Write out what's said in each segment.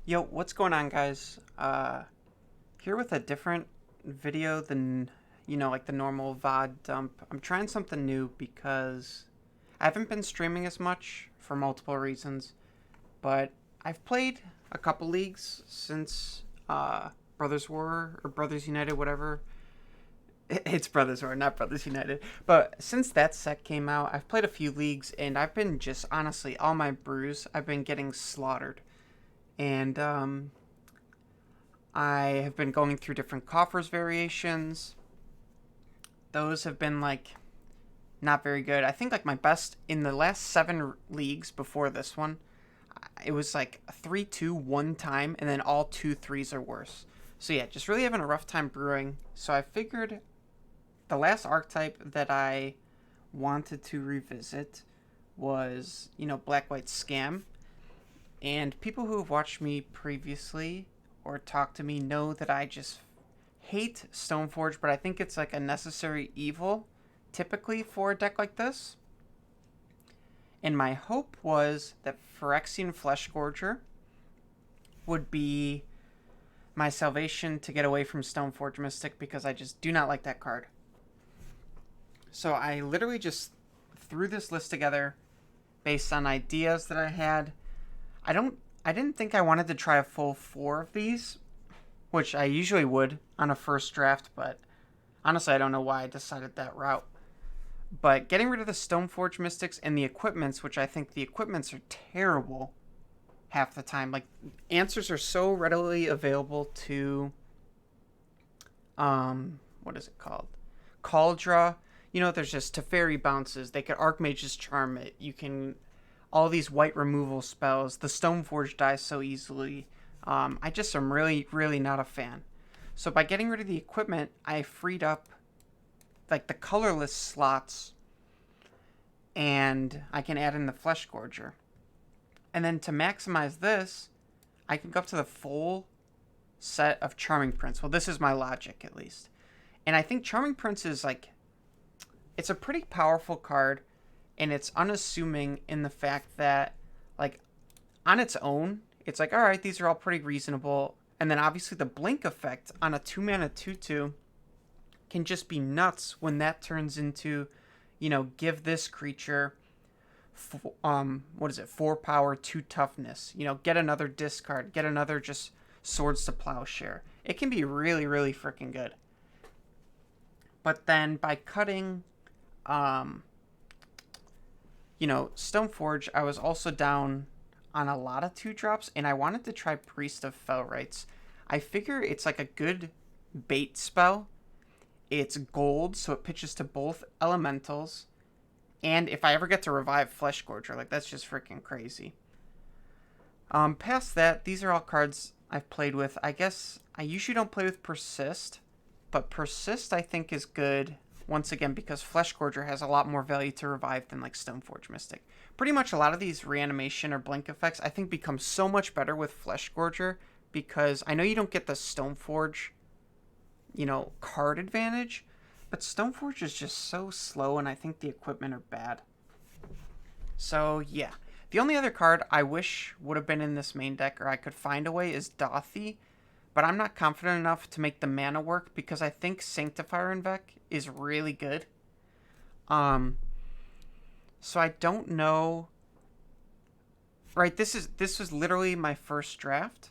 Yo, what's going on, guys? Here with a different video than, like the normal VOD dump. I'm trying something new because I haven't been streaming as much for multiple reasons, but I've played a couple leagues since Brothers War or Brothers United, whatever. It's Brothers War, not Brothers United. But since that set came out, I've played a few leagues and I've been just honestly, all my brews, I've been getting slaughtered. And I have been going through different coffers variations. Those have been like not very good. I think like my best in the last 7 leagues before this one, it was like a 3-2 one time, and then all 2 3s are worse. So yeah, just really having a rough time brewing. So I figured the last archetype that I wanted to revisit was, Black White Scam. And people who have watched me previously or talked to me know that I just hate Stoneforge, but I think it's like a necessary evil typically for a deck like this. And my hope was that Phyrexian Fleshgorger would be my salvation to get away from Stoneforge Mystic, because I just do not like that card. So I literally just threw this list together based on ideas that I had. I didn't think I wanted to try a full 4 of these, which I usually would on a first draft, but honestly I don't know why I decided that route. But getting rid of the Stoneforge Mystics and the equipments, which I think the equipments are terrible half the time. Like, answers are so readily available to what is it called? Cauldra. There's just Teferi bounces. They could Archmage's Charm it. You can all these white removal spells. The Stoneforge dies so easily. I just am really, really not a fan. So by getting rid of the equipment, I freed up like the colorless slots, and I can add in the Fleshgorger. And then to maximize this, I can go up to the full set of Charming Prince. Well, this is my logic, at least. And I think Charming Prince is like, it's a pretty powerful card, and it's unassuming in the fact that, like, on its own, it's like, all right, these are all pretty reasonable. And then obviously the blink effect on a 2-mana 2/2 can just be nuts when that turns into, give this creature, 4 power, 2 toughness. Get another discard, get another just Swords to Plowshare. It can be really, really freaking good. But then by cutting, Stoneforge, I was also down on a lot of 2-drops, and I wanted to try Priest of Felrites. I figure it's like a good bait spell. It's gold, so it pitches to both elementals. And if I ever get to revive Fleshgorger, like, that's just freaking crazy. Past that, these are all cards I've played with. I guess I usually don't play with Persist, but Persist I think is good, once again, because Fleshgorger has a lot more value to revive than like Stoneforge Mystic. Pretty much a lot of these reanimation or blink effects I think become so much better with Fleshgorger, because I know you don't get the Stoneforge, card advantage, but Stoneforge is just so slow, and I think the equipment are bad. So yeah, the only other card I wish would have been in this main deck, or I could find a way, is Dothy, but I'm not confident enough to make the mana work, because I think Sanctifier in Vec is really good. So I don't know. Right, this was literally my first draft,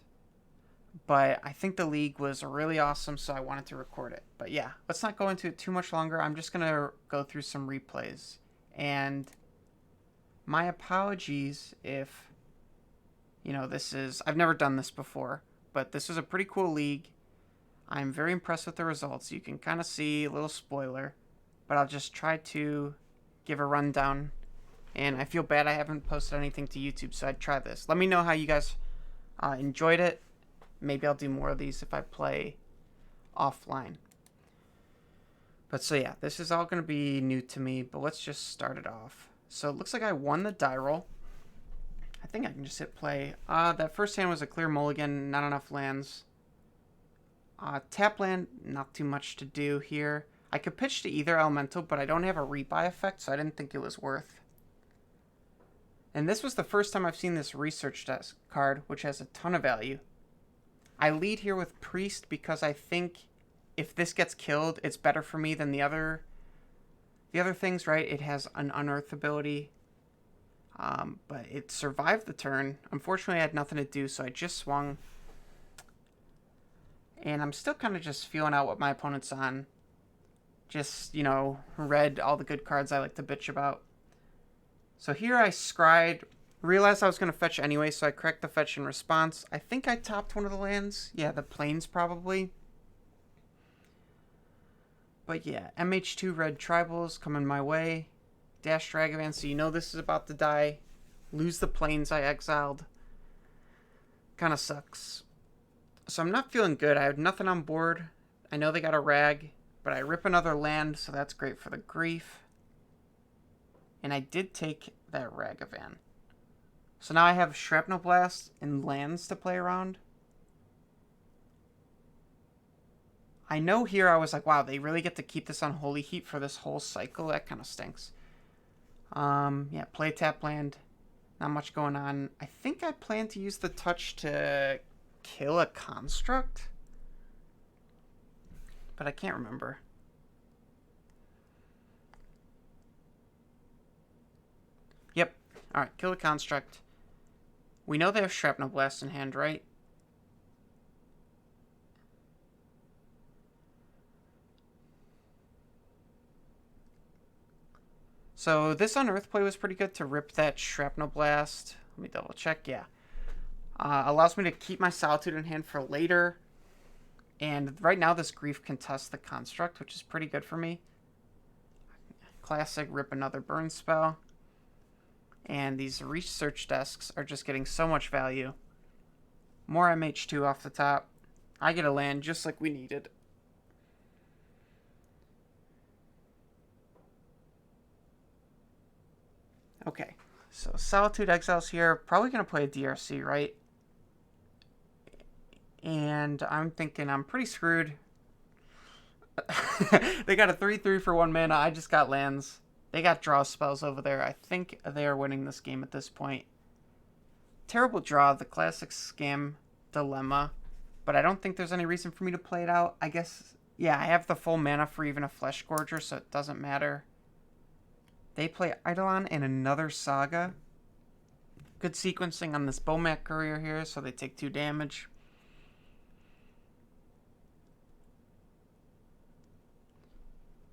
but I think the league was really awesome, so I wanted to record it. But yeah, let's not go into it too much longer. I'm just gonna go through some replays, and my apologies if, I've never done this before, but this was a pretty cool league. I'm very impressed with the results. You can kind of see a little spoiler, but I'll just try to give a rundown. And I feel bad I haven't posted anything to YouTube, so I'd try this. Let me know how you guys enjoyed it. Maybe I'll do more of these if I play offline. But so yeah, this is all going to be new to me, but let's just start it off. So it looks like I won the die roll. I think I can just hit play. That first hand was a clear mulligan, not enough lands. Tap land, not too much to do here. I could pitch to either elemental, but I don't have a rebuy effect, so I didn't think it was worth. And this was the first time I've seen this research desk card, which has a ton of value. I lead here with Priest because I think if this gets killed, it's better for me than the other things, right? It has an unearth ability, but it survived the turn. Unfortunately, I had nothing to do, so I just swung. And I'm still kind of just feeling out what my opponent's on. Just, read all the good cards I like to bitch about. So here I scried, realized I was going to fetch anyway, so I correct the fetch in response. I think I topped one of the lands. Yeah, the plains probably. But yeah, MH2 red tribals coming my way. Dash Dragavan, so this is about to die. Lose the plains I exiled. Kind of sucks. So I'm not feeling good. I have nothing on board. I know they got a rag, but I rip another land, so that's great for the grief. And I did take that Ragavan. So now I have Shrapnel Blast and lands to play around. I know here I was like, wow, they really get to keep this on Holy Heat for this whole cycle. That kind of stinks. Yeah, play tap land. Not much going on. I think I plan to use the touch to kill a construct. But I can't remember. Yep. Alright, kill the construct. We know they have Shrapnel Blast in hand, right? So this Unearth play was pretty good to rip that Shrapnel Blast. Let me double check, yeah. Allows me to keep my Solitude in hand for later. And right now this Grief contests the Construct, which is pretty good for me. Classic, rip another burn spell. And these research desks are just getting so much value. More MH2 off the top. I get a land just like we needed. Okay, so Solitude Exiles here. Probably going to play a DRC, right? And I'm thinking I'm pretty screwed. They got a 3/3 for 1 mana. I just got lands. They got draw spells over there. I think they are winning this game at this point. Terrible draw, the classic scam dilemma. But I don't think there's any reason for me to play it out. I guess, yeah, I have the full mana for even a Fleshgorger, so it doesn't matter. They play Eidolon and another Saga. Good sequencing on this Bomat Courier here, so they take 2 damage.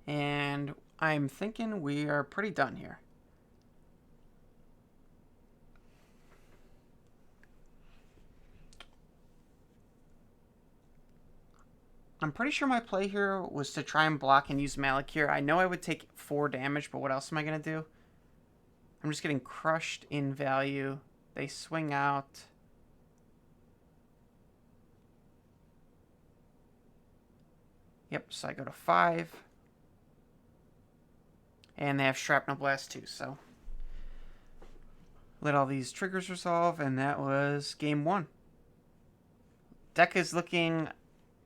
And I'm thinking we are pretty done here. I'm pretty sure my play here was to try and block and use Malik here. I know I would take 4 damage, but what else am I going to do? I'm just getting crushed in value. They swing out. Yep, so I go to 5. And they have Shrapnel Blast too, so let all these triggers resolve, and that was game 1. Deck is looking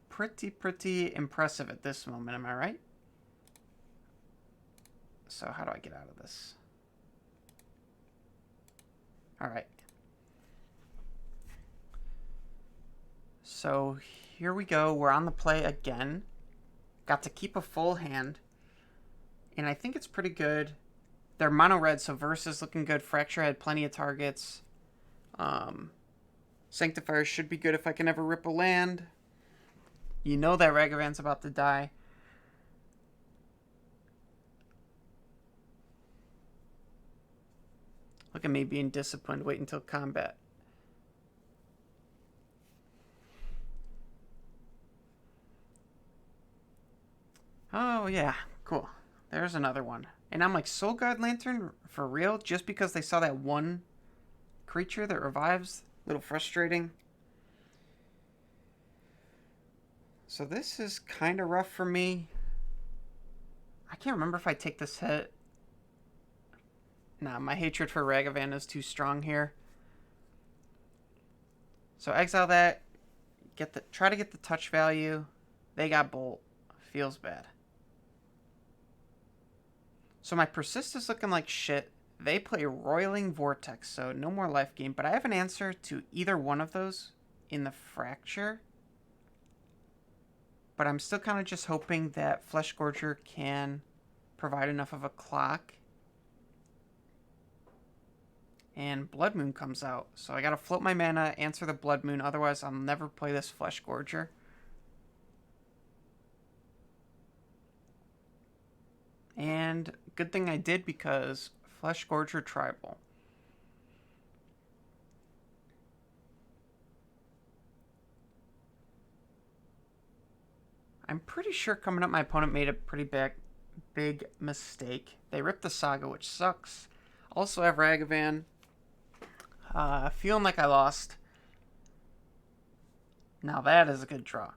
pretty impressive at this moment, am I right? So how do I get out of this? Alright. So here we go. We're on the play again. Got to keep a full hand. And I think it's pretty good. They're mono red, so Verse is looking good. Fracture had plenty of targets. Sanctifier should be good if I can ever rip a land. You know that Ragavan's about to die. Look at me being disciplined. Wait until combat. Oh, yeah. Cool. There's another one. And I'm like, Soul Guard Lantern? For real? Just because they saw that one creature that revives? A little frustrating. So this is kind of rough for me. I can't remember if I take this hit. Nah, my hatred for Ragavan is too strong here. So exile that. Try to get the touch value. They got Bolt. Feels bad. So my Persist is looking like shit. They play Roiling Vortex, so no more life gain. But I have an answer to either one of those in the Fracture. But I'm still kind of just hoping that Fleshgorger can provide enough of a clock. And Blood Moon comes out. So I gotta float my mana, answer the Blood Moon. Otherwise, I'll never play this Fleshgorger. And good thing I did, because Fleshgorger Tribal. I'm pretty sure coming up my opponent made a pretty big mistake. They ripped the Saga, which sucks. Also have Ragavan. Feeling like I lost. Now that is a good draw.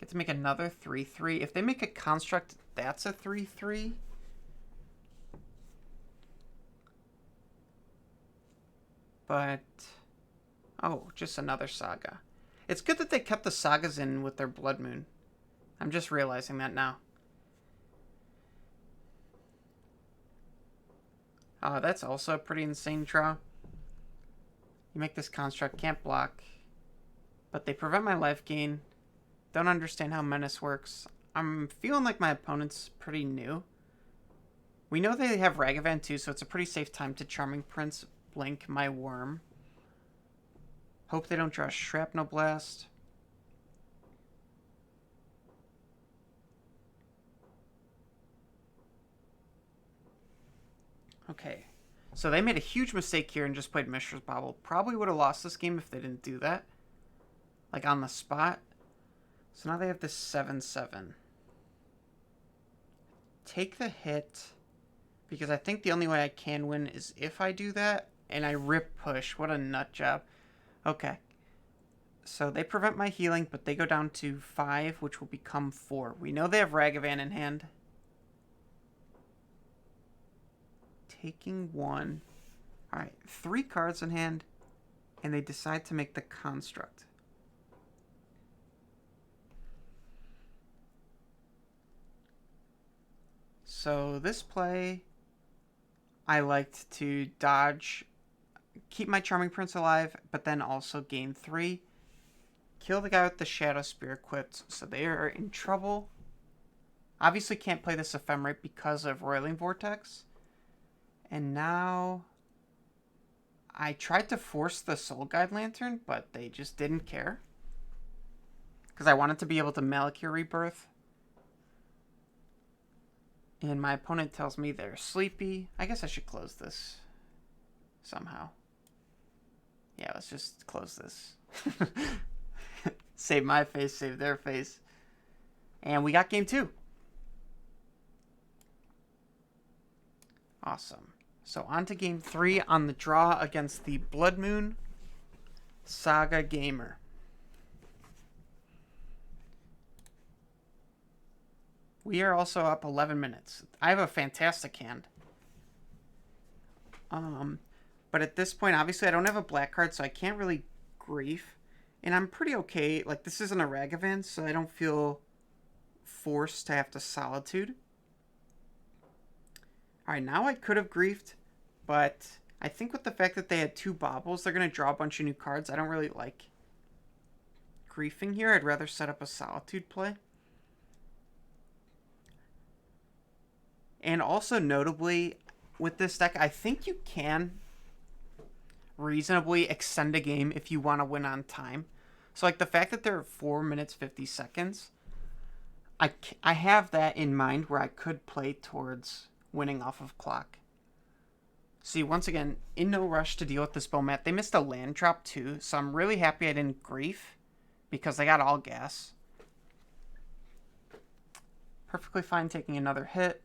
Get to make another 3/3. If they make a construct, that's a 3/3. But, oh, just another Saga. It's good that they kept the Sagas in with their Blood Moon. I'm just realizing that now. That's also a pretty insane draw. You make this construct, can't block. But they prevent my life gain. Don't understand how Menace works. I'm feeling like my opponent's pretty new. We know they have Ragavan too, so it's a pretty safe time to Charming Prince, blink my Worm. Hope they don't draw Shrapnel Blast. Okay, so they made a huge mistake here and just played Mishra's Bauble. Probably would have lost this game if they didn't do that. Like on the spot. So now they have this 7/7. Take the hit, because I think the only way I can win is if I do that. And I rip push. What a nut job. Okay. So they prevent my healing, but they go down to 5, which will become 4. We know they have Ragavan in hand. Taking 1. Alright, 3 cards in hand, and they decide to make the construct. So this play, I liked to dodge, keep my Charming Prince alive, but then also gain 3. Kill the guy with the Shadow Spear equipped, so they are in trouble. Obviously can't play this Ephemerate because of Roiling Vortex. And now I tried to force the Soul Guide Lantern, but they just didn't care. Because I wanted to be able to Malakir Rebirth. And my opponent tells me they're sleepy. I guess I should close this somehow. Yeah, let's just close this. Save my face, save their face. And we got game 2. Awesome. So on to game 3 on the draw against the Blood Moon Saga Gamer. We are also up 11 minutes. I have a fantastic hand. But at this point, obviously, I don't have a black card, so I can't really grief. And I'm pretty okay. Like, this isn't a Ragavan, so I don't feel forced to have to Solitude. Alright, now I could have griefed, but I think with the fact that they had 2 baubles, they're going to draw a bunch of new cards. I don't really like griefing here. I'd rather set up a Solitude play. And also, notably, with this deck, I think you can reasonably extend a game if you want to win on time. So, like, the fact that they're 4 minutes, 50 seconds, I have that in mind where I could play towards winning off of clock. See, once again, in no rush to deal with this Bomat. They missed a land drop, too, so I'm really happy I didn't grief because they got all gas. Perfectly fine taking another hit.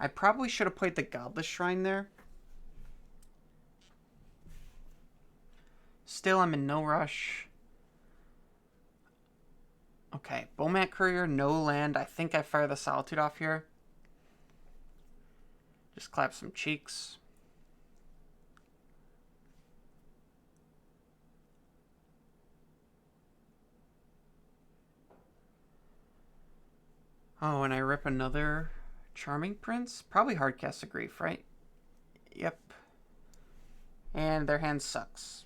I probably should have played the Godless Shrine there. Still, I'm in no rush. Okay, Bomat Courier, no land. I think I fire the Solitude off here. Just clap some cheeks. Oh, and I rip another Charming Prince? Probably Hardcast of Grief, right? Yep. And their hand sucks.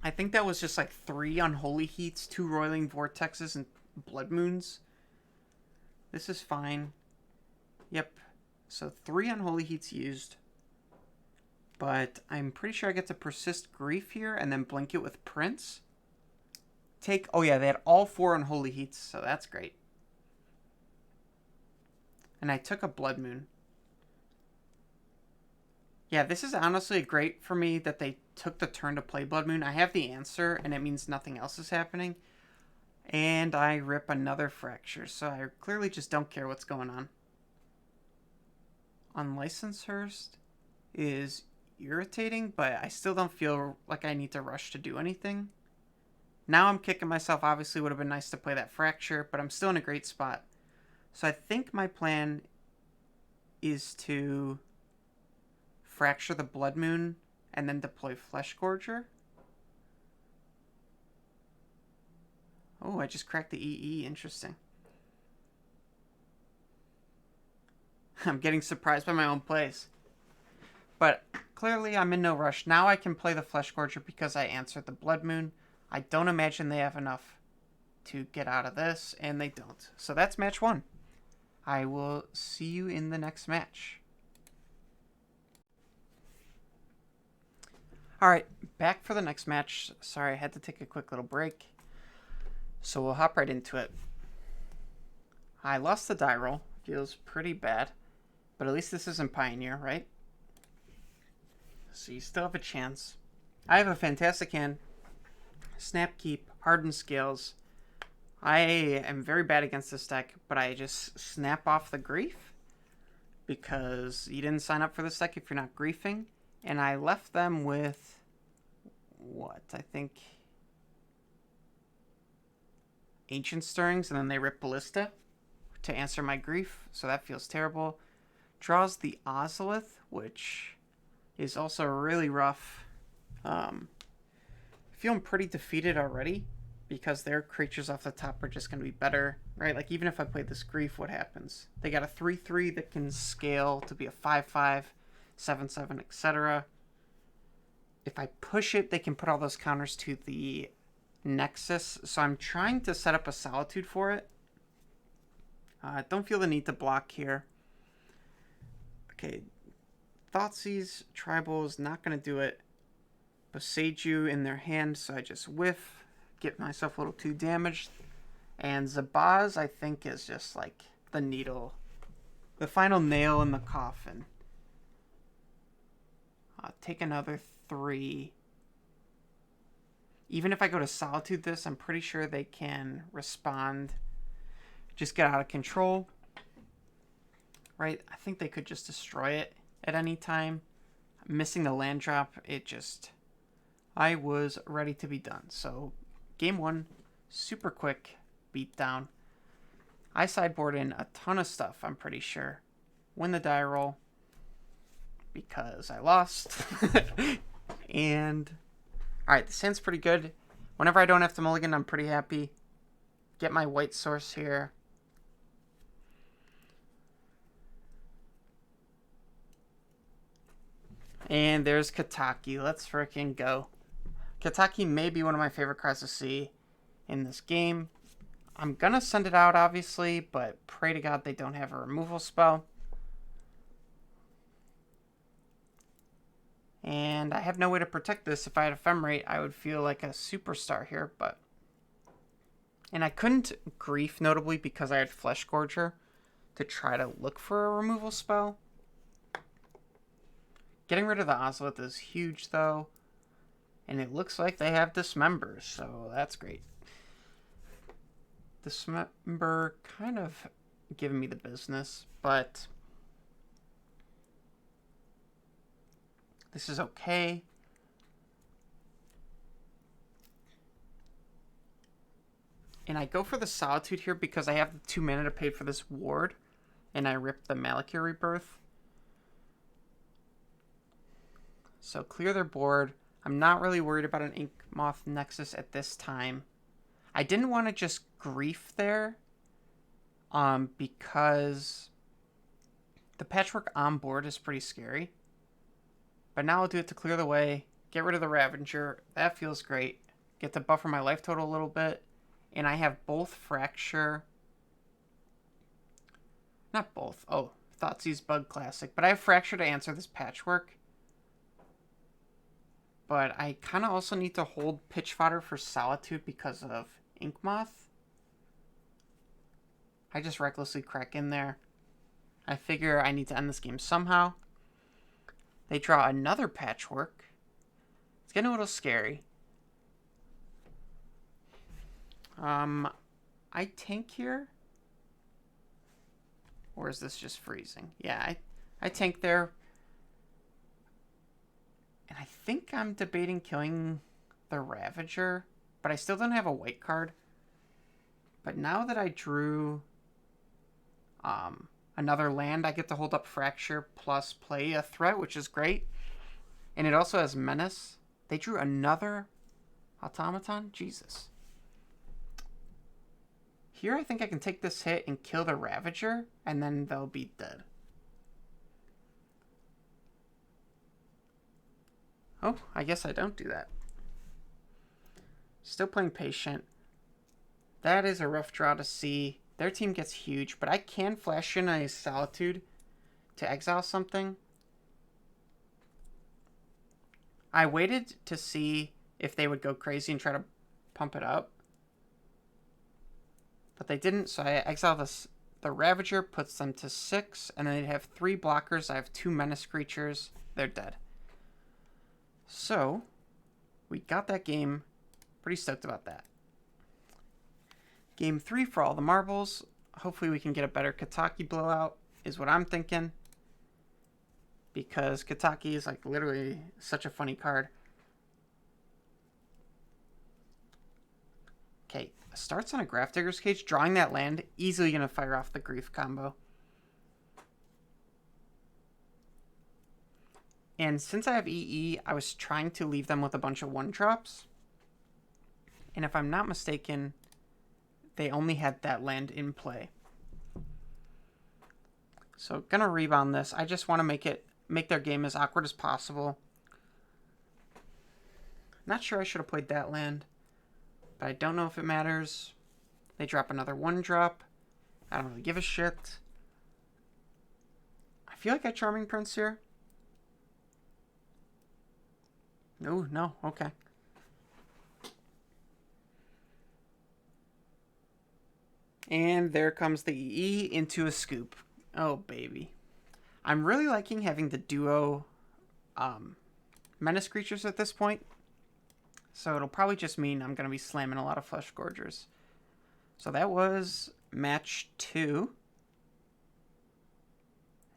I think that was just like 3 Unholy Heats, 2 Roiling Vortexes, and Blood Moons. This is fine. Yep. So 3 Unholy Heats used. But I'm pretty sure I get to Persist Grief here and then blink it with Prince. Oh yeah, they had all 4 Unholy Heats, so that's great. And I took a Blood Moon. Yeah, this is honestly great for me that they took the turn to play Blood Moon. I have the answer, and it means nothing else is happening. And I rip another Fracture, so I clearly just don't care what's going on. Unlicensed Hearst is irritating, but I still don't feel like I need to rush to do anything. Now I'm kicking myself. Obviously, would have been nice to play that Fracture, but I'm still in a great spot. So I think my plan is to Fracture the Blood Moon and then deploy Fleshgorger. Oh, I just cracked the EE. Interesting. I'm getting surprised by my own plays. But clearly I'm in no rush. Now I can play the Fleshgorger because I answered the Blood Moon. I don't imagine they have enough to get out of this, and they don't. So that's match 1. I will see you in the next match. Alright, back for the next match. Sorry, I had to take a quick little break. So we'll hop right into it. I lost the die roll. Feels pretty bad. But at least this isn't Pioneer, right? So you still have a chance. I have a fantastic hand. Snap Keep, Hardened Scales. I am very bad against this deck, but I just snap off the Grief because you didn't sign up for this deck if you're not griefing. And I left them with, what, I think Ancient Stirrings, and then they rip Ballista to answer my Grief, so that feels terrible. Draws the Ozolith, which is also really rough. Feeling pretty defeated already because their creatures off the top are just going to be better, right? Like, even if I play this Grief, what happens? They got a 3/3 that can scale to be a 5/5, 7/7, etc. If I push it, they can put all those counters to the Nexus, so I'm trying to set up a Solitude for it. Don't feel the need to block here. Okay, Thoughtseize, Tribal is not going to do it. Boseiju in their hand, so I just whiff, get myself a little too damaged. And Zabaz, I think, is just like the needle, the final nail in the coffin. Take another 3. Even if I go to Solitude this, I'm pretty sure they can respond. Just get out of control. Right? I think they could just destroy it at any time. Missing the land drop, I was ready to be done. So, game 1, super quick beatdown. I sideboard in a ton of stuff, I'm pretty sure. Win the die roll because I lost. And alright, this hand's pretty good. Whenever I don't have to mulligan, I'm pretty happy. Get my white source here. And there's Kataki. Let's frickin' go. Kataki may be one of my favorite cards to see in this game. I'm gonna send it out, obviously, but pray to God they don't have a removal spell. And I have no way to protect this. If I had Ephemerate, I would feel like a superstar here, but... And I couldn't Grief, notably, because I had Fleshgorger to try to look for a removal spell. Getting rid of the Ozolith is huge, though. And it looks like they have Dismember, so that's great. Dismember kind of giving me the business, but... this is okay. And I go for the Solitude here because I have the 2 mana to pay for this ward. And I rip the Malakir Rebirth. So clear their board. I'm not really worried about an Inkmoth Nexus at this time. I didn't want to just Grief there. Because The Patchwork on board is pretty scary. But now I'll do it to clear the way, get rid of the Ravager. That feels great. Get to buffer my life total a little bit. And I have both Fracture. Not both. Oh, Thoughtseize Bug Classic. But I have Fracture to answer this Patchwork. But I kind of also need to hold Pitch Fodder for Solitude because of Ink Moth. I just recklessly crack in there. I figure I need to end this game somehow. They draw another Patchwork. It's getting a little scary. I tank here. Or is this just freezing? Yeah, I tank there. And I think I'm debating killing the Ravager. But I still don't have a white card. But now that I drew another land, I get to hold up Fracture plus play a threat, which is great. And it also has Menace. They drew another Automaton? Jesus. Here I think I can take this hit and kill the Ravager, and then they'll be dead. Oh, I guess I don't do that. Still playing patient. That is a rough draw to see. Their team gets huge, but I can flash in a Solitude to exile something. I waited to see if they would go crazy and try to pump it up. But they didn't, so I exile the Ravager, puts them to 6, and then they have 3 blockers. I have 2 Menace creatures. They're dead. So, we got that game. Pretty stoked about that. Game 3 for all the marbles. Hopefully we can get a better Kataki blowout, is what I'm thinking. Because Kataki is like literally such a funny card. Okay, starts on a Grafdigger's Cage. Drawing that land, easily going to fire off the Grief combo. And since I have EE, I was trying to leave them with a bunch of 1-drops. And if I'm not mistaken, they only had that land in play. So gonna rebound this. I just want to make their game as awkward as possible. Not sure I should have played that land, but I don't know if it matters. They drop another 1-drop. I don't really give a shit. I feel like I Charming Prince here. No, okay. And there comes the EE into a scoop. Oh, baby. I'm really liking having the duo Menace creatures at this point. So it'll probably just mean I'm going to be slamming a lot of Fleshgorgers. So that was match 2.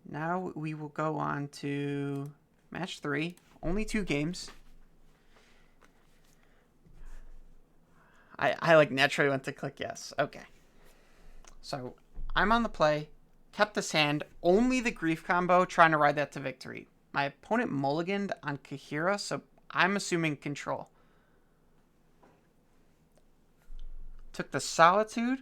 Now we will go on to match 3. Only 2 games. I like naturally went to click yes. Okay. So I'm on the play. Kept this hand. Only the Grief combo, trying to ride that to victory. My opponent mulliganed on Kahira, so I'm assuming control. Took the Solitude,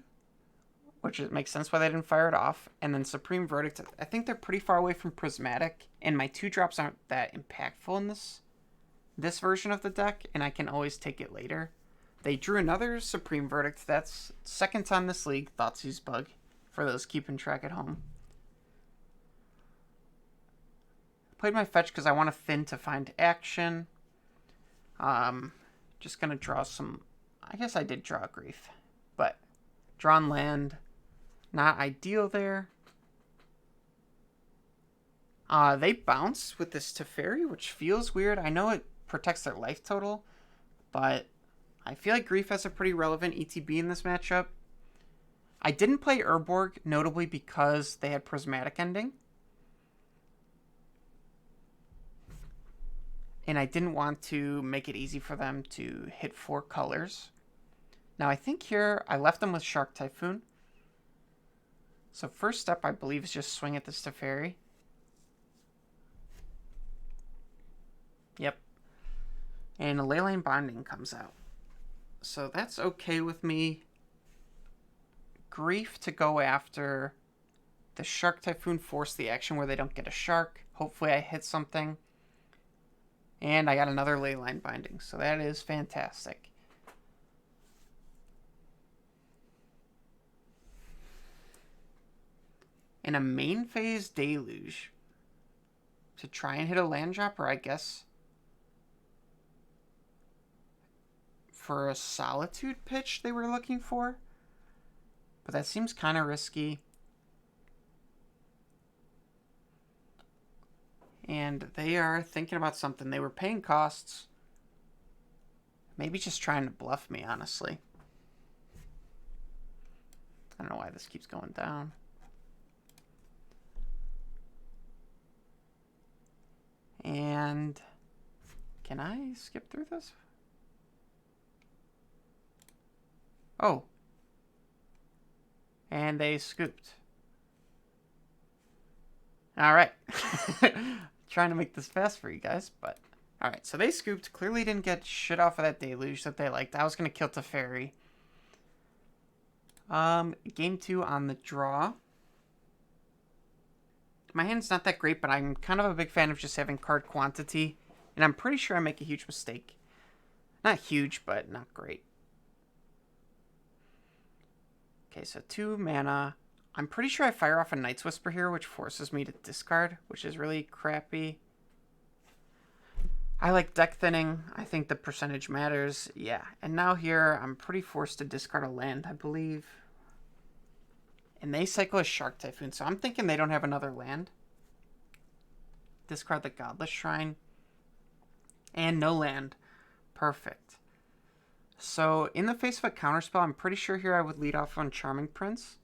which makes sense why they didn't fire it off. And then Supreme Verdict. I think they're pretty far away from Prismatic, and my 2-drops aren't that impactful in this version of the deck, and I can always take it later. They drew another Supreme Verdict. That's second time this league. Thoughtseize Bug, for those keeping track at home. Played my fetch because I want to thin to find action. Just going to draw some... I guess I did draw Grief. But drawn land, not ideal there. They bounce with this Teferi, which feels weird. I know it protects their life total, but I feel like Grief has a pretty relevant ETB in this matchup. I didn't play Urborg, notably because they had Prismatic Ending. And I didn't want to make it easy for them to hit 4 colors. Now I think here I left them with Shark Typhoon. So first step I believe is just swing at this Teferi. Yep. And a Leyline Bonding comes out. So that's okay with me. Grief to go after The Shark Typhoon forced the action where they don't get a shark. Hopefully I hit something. And I got another Leyline Binding, so that is fantastic. And a main phase Deluge to try and hit a land dropper, I guess. For a Solitude pitch they were looking for. But that seems kind of risky. And they are thinking about something. They were paying costs. Maybe just trying to bluff me, honestly. I don't know why this keeps going down. And can I skip through this? Oh. And they scooped. All right. Trying to make this fast for you guys, but all right. So they scooped. Clearly didn't get shit off of that Deluge that they liked. I was going to kill Teferi. Game 2 on the draw. My hand's not that great, but I'm kind of a big fan of just having card quantity. And I'm pretty sure I make a huge mistake. Not huge, but not great. Okay, so 2 mana. I'm pretty sure I fire off a Night's Whisper here, which forces me to discard, which is really crappy. I like deck thinning. I think the percentage matters. Yeah, and now here, I'm pretty forced to discard a land, I believe. And they cycle a Shark Typhoon, so I'm thinking they don't have another land. Discard the Godless Shrine. And no land. Perfect. So, in the face of a counterspell, I'm pretty sure here I would lead off on Charming Prince.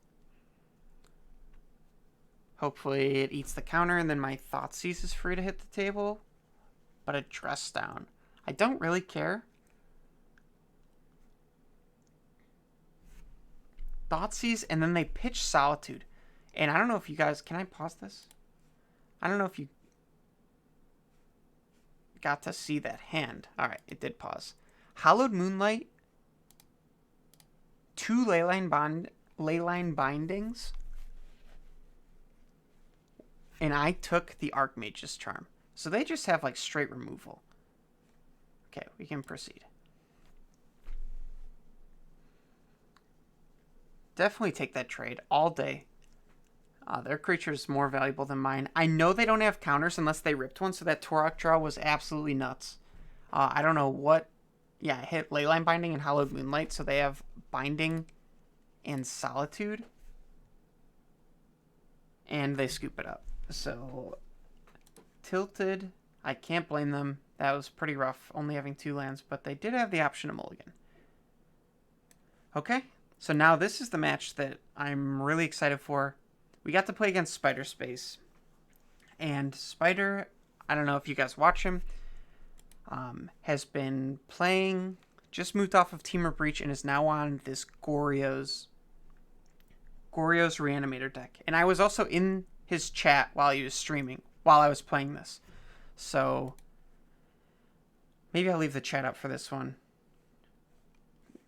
Hopefully it eats the counter, and then my Thoughtseize is free to hit the table. But a Dress Down. I don't really care. Thoughtseize, and then they pitch Solitude. And I don't know if you guys... Can I pause this? I don't know if you got to see that hand. Alright, it did pause. Hallowed Moonlight. 2 Leyline Bindings. And I took the Archmage's Charm. So they just have like straight removal. Okay, we can proceed. Definitely take that trade all day. Their creature is more valuable than mine. I know they don't have counters unless they ripped one, so that Torok draw was absolutely nuts. I don't know what... Yeah, I hit Leyline Binding and Hallowed Moonlight, so they have Binding and Solitude. And they scoop it up. So, Tilted, I can't blame them. That was pretty rough, only having 2 lands, but they did have the option of mulligan. Okay, so now this is the match that I'm really excited for. We got to play against Spiderspace. And Spider, I don't know if you guys watch him, has been playing, just moved off of Team of Breach, and is now on this Goryo's Reanimator deck. And I was also in his chat while he was streaming, while I was playing this. So, maybe I'll leave the chat up for this one.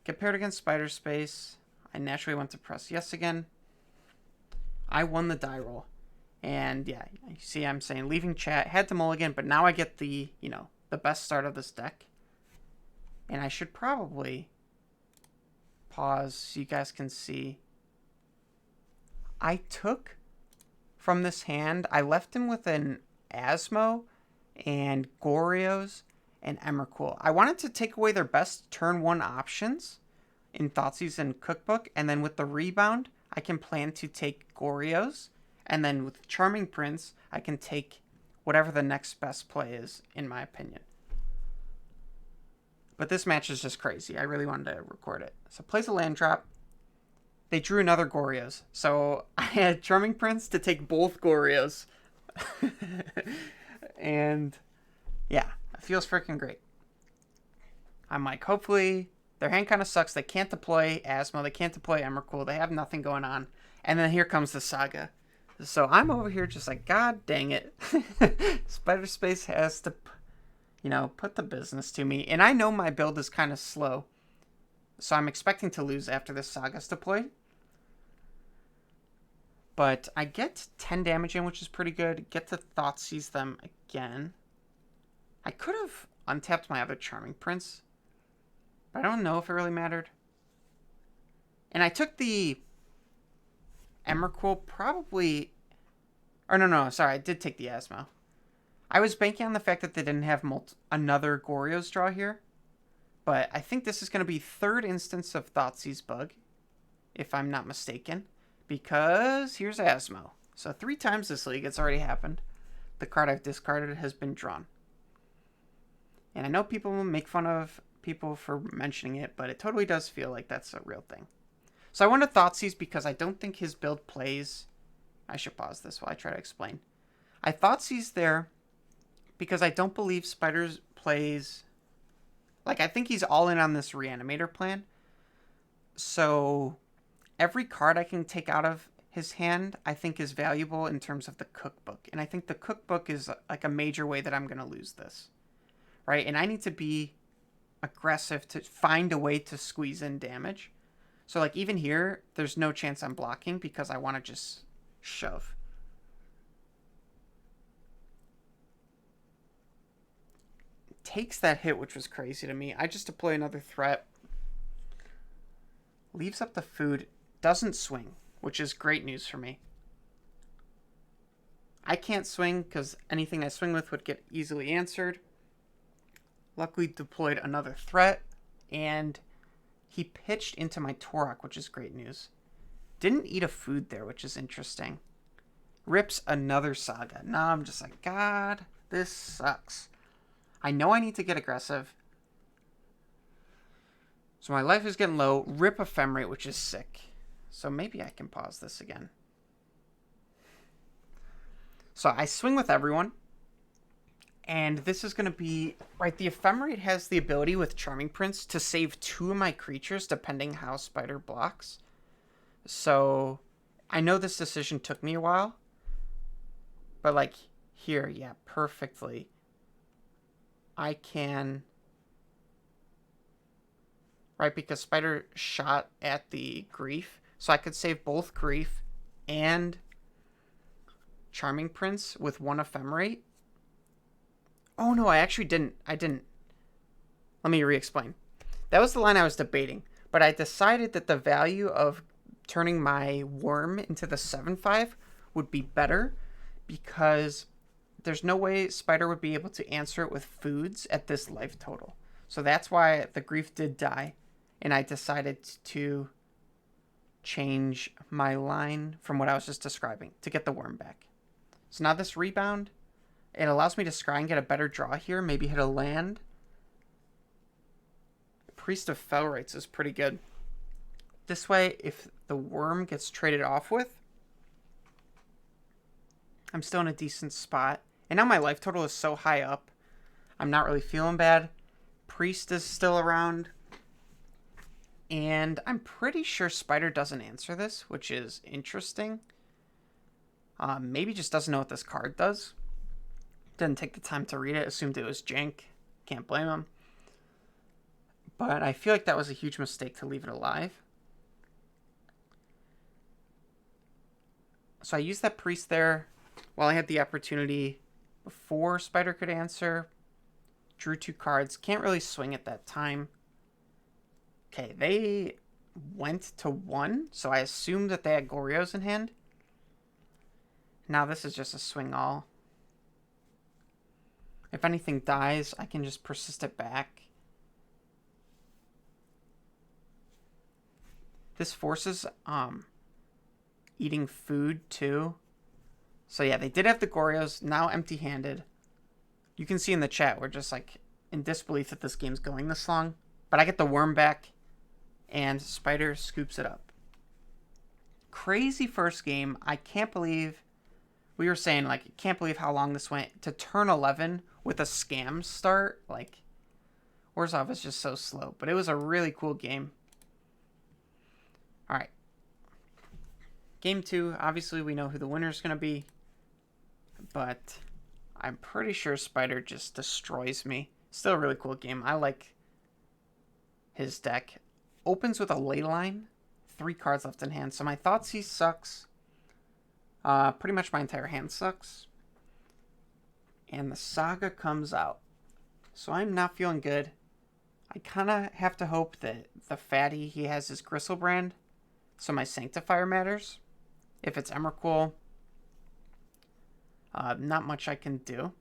Compared against Spiderspace, I naturally went to press yes again. I won the die roll. And yeah, you see I'm saying leaving chat, had to mulligan, but now I get the, the best start of this deck. And I should probably pause so you guys can see. I took from this hand, I left him with an Asmo and Goryo's and Emrakul. I wanted to take away their best turn 1 options in Thoughtseize and Cookbook, and then with the rebound, I can plan to take Goryo's, and then with Charming Prince, I can take whatever the next best play is, in my opinion. But this match is just crazy. I really wanted to record it. So plays a land drop. They drew another Goryo's. So I had Charming Prince to take both Goryo's. And yeah, it feels freaking great. I'm like, hopefully their hand kind of sucks. They can't deploy Asmo. They can't deploy Emrakul. They have nothing going on. And then here comes the Saga. So I'm over here just like, God dang it. Spiderspace has to, put the business to me. And I know my build is kind of slow. So I'm expecting to lose after this Saga's deployed. But I get 10 damage in, which is pretty good. Get to Thoughtseize them again. I could have untapped my other Charming Prince, but I don't know if it really mattered. And I took the Emrakul probably... Or no, sorry, I did take the Asmo. I was banking on the fact that they didn't have another Goryo's draw here. But I think this is going to be third instance of Thoughtseize Bug, if I'm not mistaken. Because here's Asmo. So 3 times this league, it's already happened. The card I've discarded has been drawn. And I know people will make fun of people for mentioning it, but it totally does feel like that's a real thing. So I want to Thoughtseize because I don't think his build plays... I should pause this while I try to explain. I Thoughtseize there because I don't believe Spiders plays... Like, I think he's all in on this Reanimator plan. So every card I can take out of his hand, I think is valuable in terms of the cookbook. And I think the cookbook is like a major way that I'm going to lose this. Right? And I need to be aggressive to find a way to squeeze in damage. So, like, even here, there's no chance I'm blocking because I want to just shove. Takes that hit, which was crazy to me. I just deploy another threat. Leaves up the food. Doesn't swing, which is great news for me. I can't swing because anything I swing with would get easily answered. Luckily deployed another threat, and he pitched into my Torok, which is great news. Didn't eat a food there, which is interesting. Rips another Saga. Now I'm just like, God, this sucks. I know I need to get aggressive. So my life is getting low. Rip Ephemerate, which is sick. So maybe I can pause this again. So I swing with everyone. And this is going to be... Right, the Ephemerate has the ability with Charming Prince to save 2 of my creatures depending how Spider blocks. So I know this decision took me a while. But like here, yeah, perfectly. I can... Right, because Spider shot at the Grief. So I could save both Grief and Charming Prince with 1 Ephemerate. Oh, no, I actually didn't. I didn't. Let me re-explain. That was the line I was debating. But I decided that the value of turning my Worm into the 7/5 would be better because there's no way Spider would be able to answer it with foods at this life total. So that's why the Grief did die. And I decided to change my line from what I was just describing to get the Worm back. So now this rebound, it allows me to scry and get a better draw here. Maybe hit a land. Priest of Felrites is pretty good. This way, if the Worm gets traded off with, I'm still in a decent spot. And now my life total is so high up, I'm not really feeling bad. Priest is still around. And I'm pretty sure Spider doesn't answer this, which is interesting. Maybe just doesn't know what this card does. Didn't take the time to read it. Assumed it was jank. Can't blame him. But I feel like that was a huge mistake to leave it alive. So I used that Priest there while I had the opportunity before Spider could answer. Drew 2 cards. Can't really swing at that time. Okay, they went to 1, so I assumed that they had Goryos in hand. Now this is just a swing all. If anything dies, I can just persist it back. This forces eating food too. So yeah, they did have the Goryos, now empty-handed. You can see in the chat, we're just like in disbelief that this game's going this long. But I get the Worm back, and Spider scoops it up. Crazy first game. I can't believe... We were saying, like, can't believe how long this went. To turn 11 with a scam start, like, Orzhov is just so slow. But it was a really cool game. Alright. Game 2, obviously we know who the winner is going to be. But I'm pretty sure Spider just destroys me. Still a really cool game. I like his deck. Opens with a Leyline. 3 cards left in hand. So my Thoughtseize sucks. Pretty much my entire hand sucks. And the Saga comes out. So I'm not feeling good. I kind of have to hope that the fatty he has is Gristlebrand, so my Sanctifier matters. If it's Emrakul, not much I can do.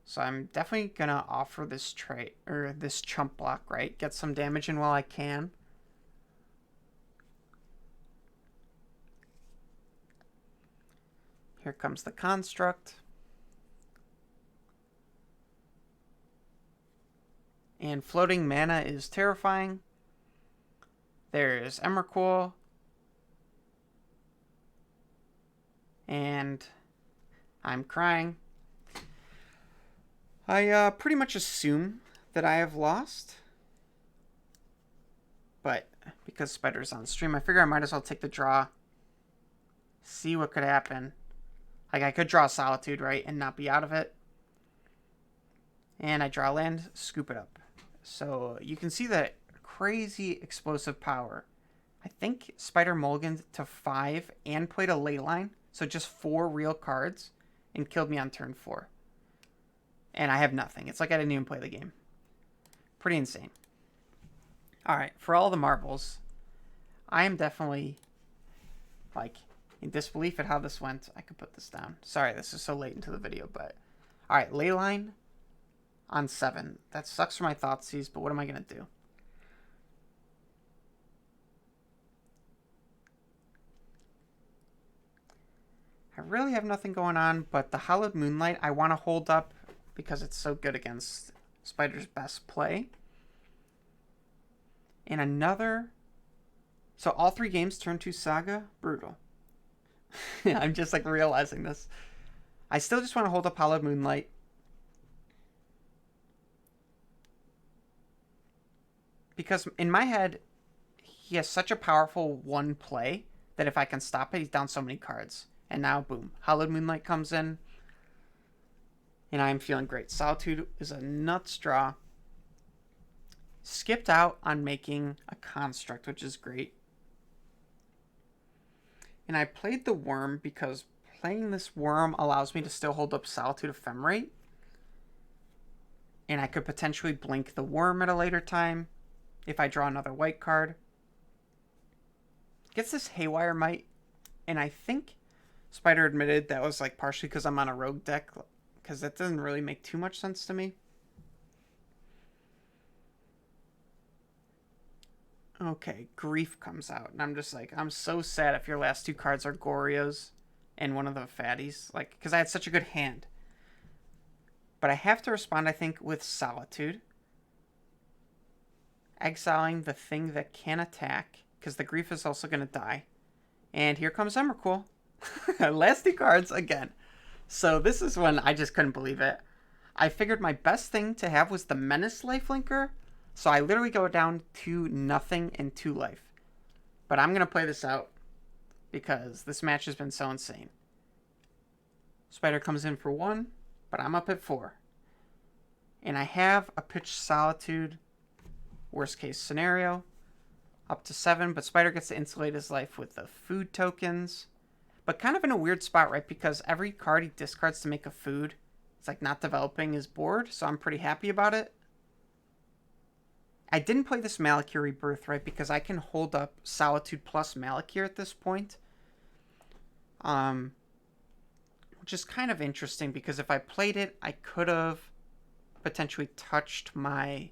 So I'm definitely gonna offer this trait or this chump block, right? Get some damage in while I can. Here comes the Construct. And floating mana is terrifying. There's Emrakul. And I'm crying. I pretty much assume that I have lost. But because Spider's on stream, I figure I might as well take the draw. See what could happen. Like, I could draw Solitude, right, and not be out of it. And I draw land, scoop it up. So you can see that crazy explosive power. I think Spider mulliganed to 5 and played a Leyline. So just 4 real cards and killed me on turn 4. And I have nothing. It's like I didn't even play the game. Pretty insane. Alright, for all the marbles, I am definitely, like, in disbelief at how this went. I could put this down. Sorry, this is so late into the video, but... Alright, Leyline on 7. That sucks for my Thoughtseize, but what am I going to do? I really have nothing going on, but the Hallowed Moonlight I want to hold up because it's so good against Spider's best play. And another... So all 3 games turn 2 Saga? Brutal. I'm just like realizing this. I still just want to hold up Hallowed Moonlight. Because in my head, he has such a powerful 1 play that if I can stop it, he's down so many cards. And now, boom, Hallowed Moonlight comes in. And I'm feeling great. Solitude is a nuts draw. Skipped out on making a Construct, which is great. And I played the Worm because playing this Worm allows me to still hold up Solitude Ephemerate. And I could potentially blink the Worm at a later time if I draw another white card. Gets this Haywire Might. And I think Spider admitted that was like partially because I'm on a rogue deck, because that doesn't really make too much sense to me. Okay, Grief comes out, and I'm just like, I'm so sad if your last 2 cards are Goryos and one of the fatties, like, because I had such a good hand. But I have to respond, I think, with Solitude. Exiling the thing that can attack, because the Grief is also going to die. And here comes Emrakul. Last 2 cards again. So this is when I just couldn't believe it. I figured my best thing to have was the Menace Lifelinker. So I literally go down to nothing and 2 life. But I'm going to play this out because this match has been so insane. Spider comes in for 1, but I'm up at 4. And I have a Pitch Solitude, worst case scenario, up to 7. But Spider gets to insulate his life with the food tokens. But kind of in a weird spot, right? Because every card he discards to make a food, it's like not developing his board. So I'm pretty happy about it. I didn't play this Malakir Rebirth, right? Because I can hold up Solitude plus Malakir at this point. Which is kind of interesting because if I played it, I could have potentially touched my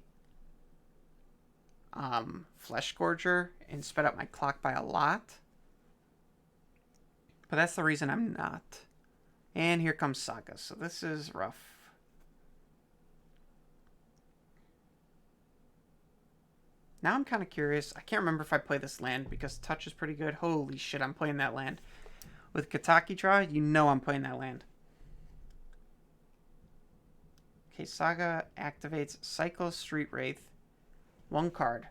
Fleshgorger and sped up my clock by a lot. But that's the reason I'm not. And here comes Saga. So this is rough. Now I'm kind of curious. I can't remember if I play this land because touch is pretty good. Holy shit, I'm playing that land. With Kataki draw, you know I'm playing that land. Okay, Saga activates Cycle Street Wraith. 1 card.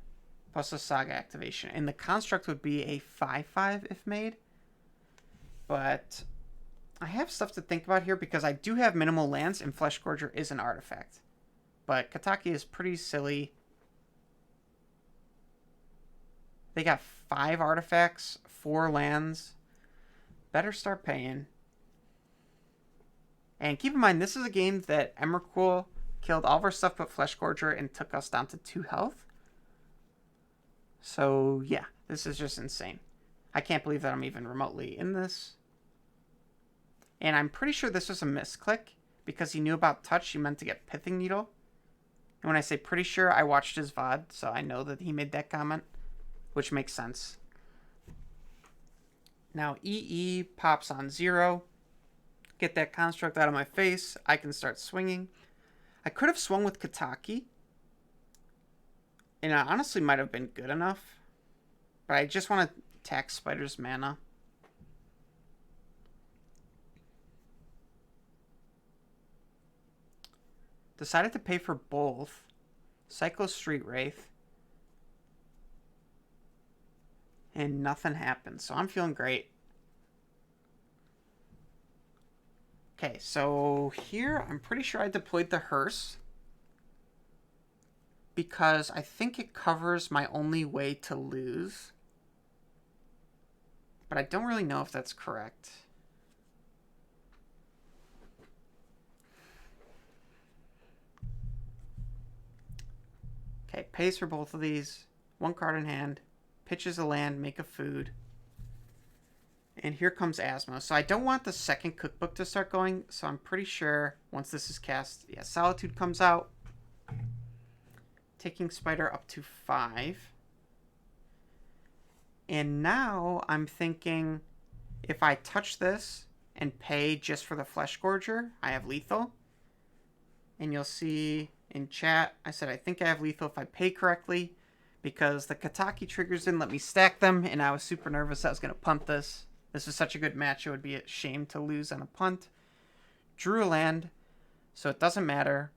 Plus a Saga activation. And the construct would be a 5/5 if made. But I have stuff to think about here because I do have minimal lands and Fleshgorger is an artifact. But Kataki is pretty silly. They got 5 artifacts, 4 lands. Better start paying. And keep in mind, this is a game that Emrakul killed all of our stuff but Fleshgorger and took us down to 2 health. So, yeah, this is just insane. I can't believe that I'm even remotely in this. And I'm pretty sure this was a misclick because he knew about touch. He meant to get Pithing Needle. And when I say pretty sure, I watched his VOD, so I know that he made that comment, which makes sense. Now, EE pops on 0. Get that construct out of my face. I can start swinging. I could have swung with Kataki. And it honestly might have been good enough. But I just want to tax Spider's mana. Decided to pay for both. Psycho Street Wraith. And nothing happened. So I'm feeling great. Okay, so here I'm pretty sure I deployed the hearse. Because I think it covers my only way to lose. But I don't really know if that's correct. Okay, pays for both of these. 1 card in hand. Pitches a land, make a food. And here comes Asthma. So I don't want the second cookbook to start going. So I'm pretty sure once this is cast, yeah, Solitude comes out. Taking Spider up to 5. And now I'm thinking if I touch this and pay just for the Fleshgorger, I have lethal. And you'll see in chat, I said I think I have lethal if I pay correctly because the Kataki triggers didn't let me stack them and I was super nervous I was going to punt this. This was such a good match, it would be a shame to lose on a punt. Drew a land, so it doesn't matter.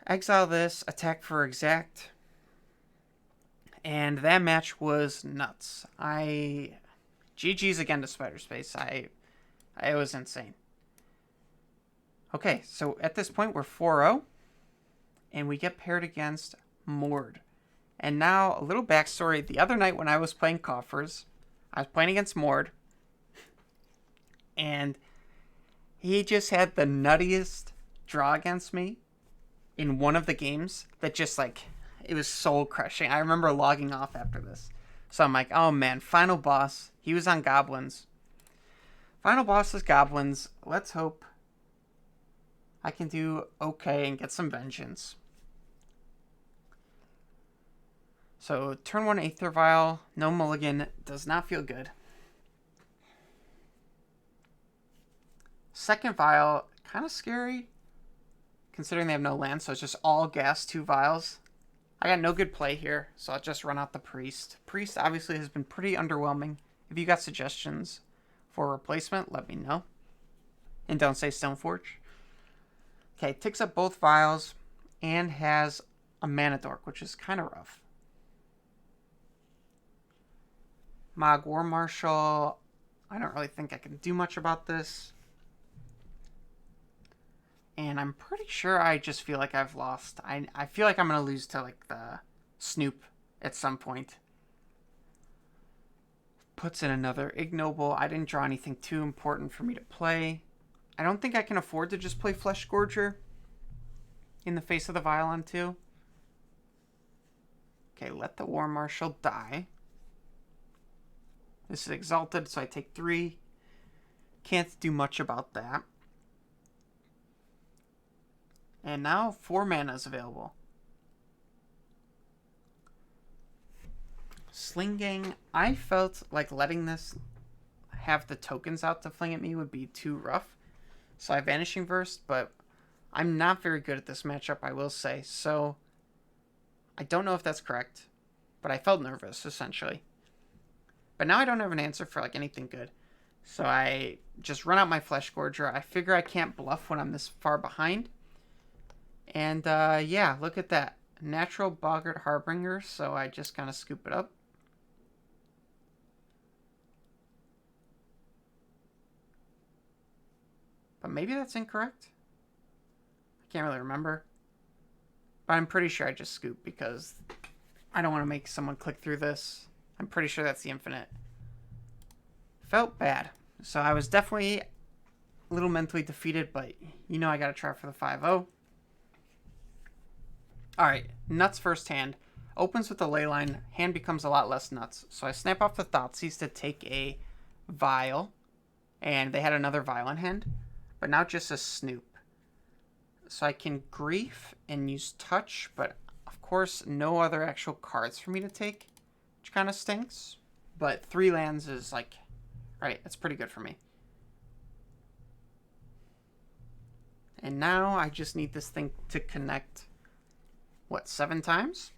Exile this, attack for exact. And that match was nuts. GG's again to spiderspace. It was insane. Okay, so at this point we're 4-0. And we get paired against Mord. And now, a little backstory. The other night when I was playing Coffers, I was playing against Mord. And he just had the nuttiest draw against me in one of the games that just, like, it was soul crushing. I remember logging off after this. So I'm like, oh man, final boss. He was on Goblins. Final boss is Goblins. Let's hope I can do okay and get some vengeance. So, turn 1 Aether Vial, no mulligan, does not feel good. Second Vial, kind of scary, considering they have no land, so it's just all gas 2 vials. I got no good play here, so I'll just run out the Priest. Priest obviously has been pretty underwhelming. If you got suggestions for replacement, let me know. And don't say Stoneforge. Okay, ticks up both vials and has a Mana Dork, which is kind of rough. Mog War Marshal, I don't really think I can do much about this. And I'm pretty sure I just feel like I've lost. I feel like I'm going to lose to like the Snoop at some point. Puts in another Ignoble. I didn't draw anything too important for me to play. I don't think I can afford to just play Fleshgorger in the face of the Violon too. Okay, let the War Marshal die. This is Exalted, so I take 3. Can't do much about that. And now 4 mana is available. Slinging, I felt like letting this have the tokens out to fling at me would be too rough. So I Vanishing Verse, but I'm not very good at this matchup, I will say. So I don't know if that's correct, but I felt nervous, essentially. But now I don't have an answer for like anything good. So I just run out my Fleshgorger. I figure I can't bluff when I'm this far behind. And yeah, look at that. Natural Boggart Harbinger, so I just kind of scoop it up. But maybe that's incorrect. I can't really remember. But I'm pretty sure I just scooped because I don't want to make someone click through this. I'm pretty sure that's the infinite. Felt bad. So I was definitely a little mentally defeated, but you know I got to try for the 5-0. Alright, nuts first hand. Opens with the ley line. Hand becomes a lot less nuts. So I snap off the Thoughtseize to take a Vial. And they had another Vial in hand. But now just a Snoop. So I can Grief and use Touch, but of course no other actual cards for me to take, which kind of stinks. But 3 lands is like, alright, that's pretty good for me. And now I just need this thing to connect, what, 7 times?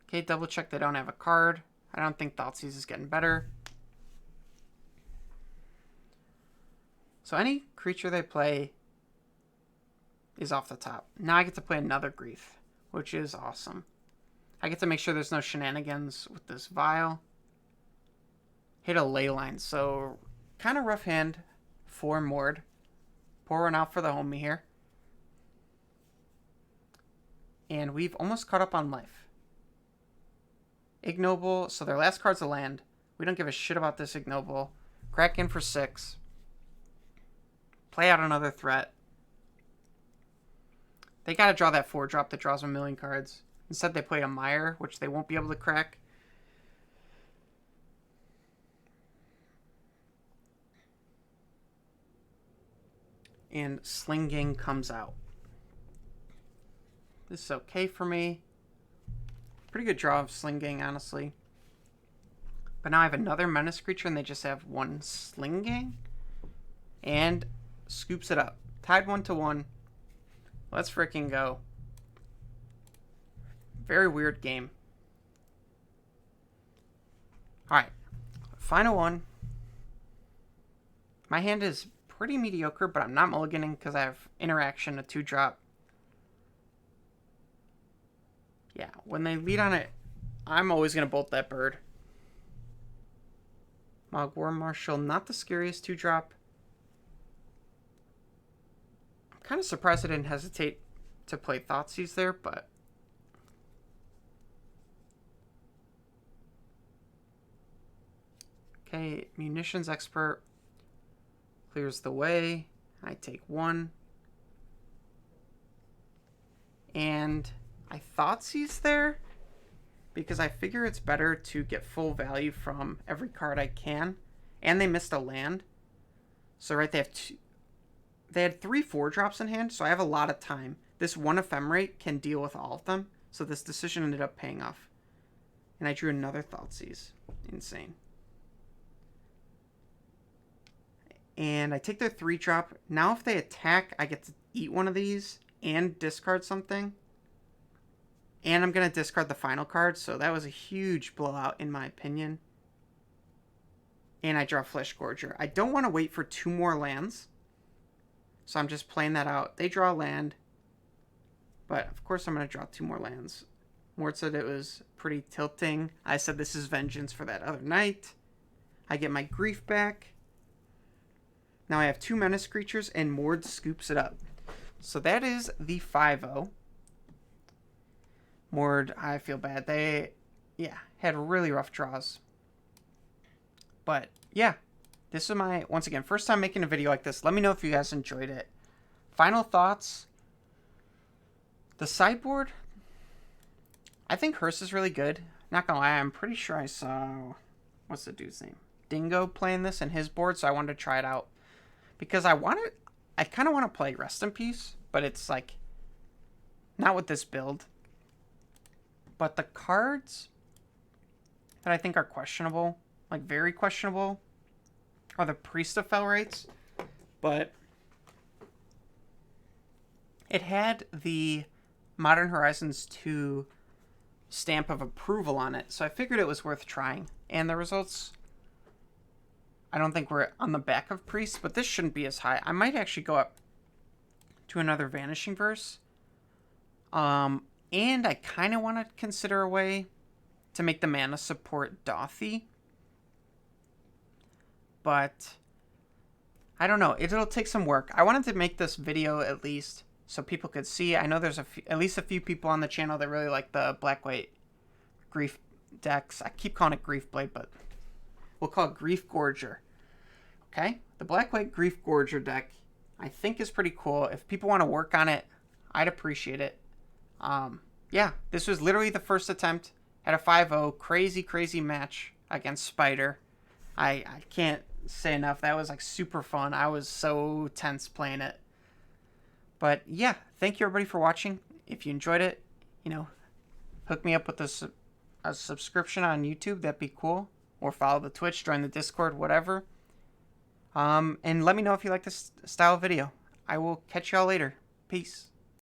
Okay, double check they don't have a card. I don't think Thoughtseize is getting better. So any creature they play is off the top. Now I get to play another Grief, which is awesome. I get to make sure there's no shenanigans with this Vial. Hit a ley line, so kind of rough hand for Mord. Pour one out for the homie here. And we've almost caught up on life. Ignoble, so their last card's a land. We don't give a shit about this Ignoble. Crack in for 6. Play out another threat. They gotta draw that 4-drop that draws a million cards. Instead they play a Mire, which they won't be able to crack. And Slinging comes out. This is okay for me. Pretty good draw of Slinging, honestly. But now I have another Menace creature and they just have 1 Slinging. And scoops it up. Tied 1-1. Let's freaking go. Very weird game. Alright. Final one. My hand is pretty mediocre, but I'm not mulliganing because I have Interaction, a 2-drop. Yeah, when they lead on it, I'm always going to bolt that bird. Mogwar Marshal, not the scariest 2-drop. I'm kind of surprised I didn't hesitate to play Thoughtseize there, but... Okay, Munitions Expert clears the way. I take 1. And I Thoughtseize there because I figure it's better to get full value from every card I can. And they missed a land. So right, they had 3 4-drops in hand, so I have a lot of time. This 1 Ephemerate can deal with all of them. So this decision ended up paying off. And I drew another Thoughtseize. Insane. And I take their 3-drop. Now if they attack, I get to eat one of these and discard something. And I'm going to discard the final card. So that was a huge blowout in my opinion. And I draw Fleshgorger. I don't want to wait for 2 more lands. So I'm just playing that out. They draw land. But of course I'm going to draw 2 more lands. Mort said it was pretty tilting. I said this is vengeance for that other night. I get my Grief back. Now I have 2 Menace creatures and Mord scoops it up. So that is the 5-0. Mord, I feel bad. They, had really rough draws. But, yeah. This is my, once again, first time making a video like this. Let me know if you guys enjoyed it. Final thoughts. The sideboard, I think Hearst is really good. Not gonna lie, I'm pretty sure I saw, what's the dude's name? Dingo playing this in his board, so I wanted to try it out. Because I kind of want to play Rest in Peace, but it's like, not with this build. But the cards that I think are questionable, like very questionable, are the Priest of Felrates. But it had the Modern Horizons 2 stamp of approval on it, so I figured it was worth trying. And the results, I don't think we're on the back of Priest, but this shouldn't be as high. I might actually go up to another Vanishing Verse. And I kind of want to consider a way to make the mana support Dothy. But I don't know. It'll take some work. I wanted to make this video at least so people could see. I know there's at least a few people on the channel that really like the black-white Grief decks. I keep calling it Grief Blade, but we'll call it Grief Gorger. Okay? The black-white Grief Gorger deck, I think, is pretty cool. If people want to work on it, I'd appreciate it. Yeah, this was literally the first attempt at a 5-0 crazy match against Spider. I can't say enough. That was like super fun. I was so tense playing it. But yeah, thank you everybody for watching. If you enjoyed it, you know, hook me up with a subscription on YouTube. That'd be cool. Or follow the Twitch, join the Discord, whatever. And let me know if you like this style of video. I will catch y'all later. Peace.